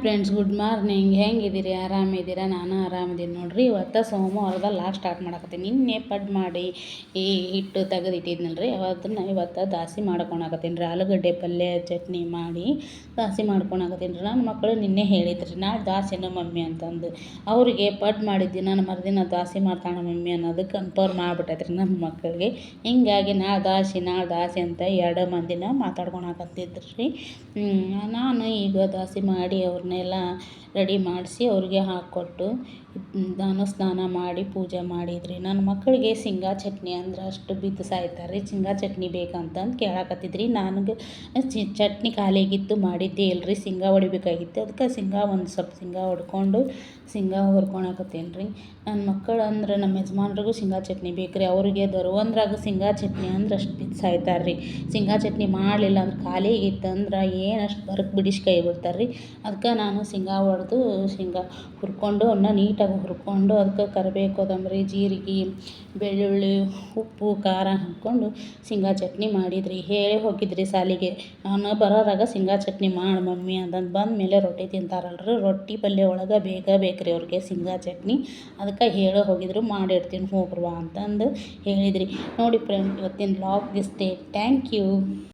Friends, good morning. ಹೆಂಗಿದ್ದೀರಿ? ಆರಾಮಿದ್ದೀರಾ? ನಾನು ಆರಾಮಿದ್ದೀನಿ ನೋಡ್ರಿ. ಇವತ್ತು ಸೋಮವಾರದಲ್ಲಿ ಸ್ಟಾರ್ಟ್ ಮಾಡಕತ್ತೀನಿ. ನಿನ್ನೆ ಪಡ್ ಮಾಡಿ ಈ ಹಿಟ್ಟು ತೆಗೆದಿಟ್ಟಿದ್ನಲ್ರಿ, ಅದನ್ನು ಇವತ್ತು ದಾಸಿ ಮಾಡ್ಕೊಳಕತ್ತೀನಿ ರೀ. ಆಲೂಗಡ್ಡೆ ಪಲ್ಯ ಚಟ್ನಿ ಮಾಡಿ ದಾಸಿ ಮಾಡ್ಕೊಳಕತ್ತೀನಿ ರೀ. ನನ್ನ ಮಕ್ಕಳು ನಿನ್ನೆ ಹೇಳಿದ್ರಿ, ನಾಳೆ ದಾಸಿನ ಮಮ್ಮಿ ಅಂತಂದು. ಅವರಿಗೆ ಪಡ್ ಮಾಡಿದ್ದಿ ನಾನು ಮರುದಿನ ದಾಸಿ ಮಾಡ್ತಾಳ ಮಮ್ಮಿ ಅನ್ನೋದು ಕನ್ಫರ್ಮ್ ಮಾಡಿಬಿಟ್ಟೈತ್ರಿ ನನ್ನ ಮಕ್ಕಳಿಗೆ. ಹಿಂಗಾಗಿ ನಾಳೆ ದಾಸಿ ಅಂತ ಎರಡು ಮಂದಿನ ಮಾತಾಡ್ಕೊಳಕತ್ತಿದ್ರು ರೀ. ನಾನು ಈಗ ದಾಸಿ ಮಾಡಿ ಅವ್ರನ್ನೆಲ್ಲ ರೆಡಿ ಮಾಡಿಸಿ ಅವ್ರಿಗೆ ಹಾಕ್ಕೊಟ್ಟು ನಾನು ಸ್ನಾನ ಮಾಡಿ ಪೂಜೆ ಮಾಡಿದ್ರಿ. ನನ್ನ ಮಕ್ಕಳಿಗೆ ಶೇಂಗಾ ಚಟ್ನಿ ಅಂದ್ರೆ ಅಷ್ಟು ಬಿದ್ದು ಸಾಯ್ತಾರೆ ರೀ. ಶೇಂಗಾ ಚಟ್ನಿ ಬೇಕಂತಂದು ಕೇಳಕತ್ತಿದ್ರಿ. ನನಗೆ ಚಟ್ನಿ ಖಾಲಿಯಾಗಿತ್ತು, ಮಾಡಿದ್ದೇ ಇಲ್ಲರಿ. ಶೇಂಗಾ ಹೊಡಿಬೇಕಾಗಿತ್ತು, ಅದಕ್ಕೆ ಒಂದು ಸ್ವಲ್ಪ ಶೇಂಗಾ ಹೊಡ್ಕೊಂಡು ಶೇಂಗಾ ಹುರ್ಕೊಳಕತ್ತೀನಿ ರೀ. ನನ್ನ ಮಕ್ಕಳು ಅಂದ್ರೆ ನಮ್ಮ ಯಜಮಾನ್ರಿಗೂ ಶೇಂಗಾ ಚಟ್ನಿ ಬೇಕು ರೀ. ಅವ್ರಿಗೆ ದರ್ವಂದ್ರಾಗ ಶೇಂಗಾ ಚಟ್ನಿ ಅಂದ್ರೆ ಅಷ್ಟು ಬಿದ್ದು ಸಾಯ್ತಾರೆ ರೀ. ಶೇಂಗಾ ಚಟ್ನಿ ಮಾಡಲಿಲ್ಲ ಅಂದ್ರೆ ಖಾಲಿ ಆಗಿತ್ತಂದ್ರೆ ಏನಷ್ಟು ಬರಕ್ಕೆ ಬಿಡಿಸಿ ಕೈ ಬಿಡ್ತಾರೆ ರೀ. ಅದಕ್ಕೆ ನಾನು ಶೇಂಗಾ ಹುರ್ಕೊಂಡು ಅವನ್ನ ನೀಟಾಗಿ ಹುರ್ಕೊಂಡು ಅದಕ್ಕೆ ಕರಿಬೇವು, ಕೊತ್ತಂಬರಿ, ಜೀರಿಗೆ, ಬೆಳ್ಳುಳ್ಳಿ, ಉಪ್ಪು, ಖಾರ ಹಾಕ್ಕೊಂಡು ಶೇಂಗಾ ಚಟ್ನಿ ಮಾಡಿದ್ರಿ. ಹೇಳಿ ಹೋಗಿದ್ರಿ ಸಾಲಿಗೆ, ನಾನು ಬರೋರಾಗ ಶೇಂಗಾ ಚಟ್ನಿ ಮಾಡಿ ಮಮ್ಮಿ ಅಂತಂದು. ಬಂದ ಮೇಲೆ ರೊಟ್ಟಿ ತಿಂತಾರಲ್ರಿ, ರೊಟ್ಟಿ ಪಲ್ಯ ಒಳಗೆ ಬೇಕ್ರಿ ಅವ್ರಿಗೆ ಶೇಂಗಾ ಚಟ್ನಿ. ಅದಕ್ಕೆ ಹೇಳಿ ಹೋಗಿದ್ರು, ಮಾಡಿರ್ತೀನಿ ಹೋಗ್ರವ್ವ ಅಂತಂದು ಹೇಳಿದ್ರಿ. ನೋಡಿ ಫ್ರೆಂಡ್, ಇವತ್ತಿನ ವ್ಲಾಗ್ ಇಷ್ಟೇ. Thank you.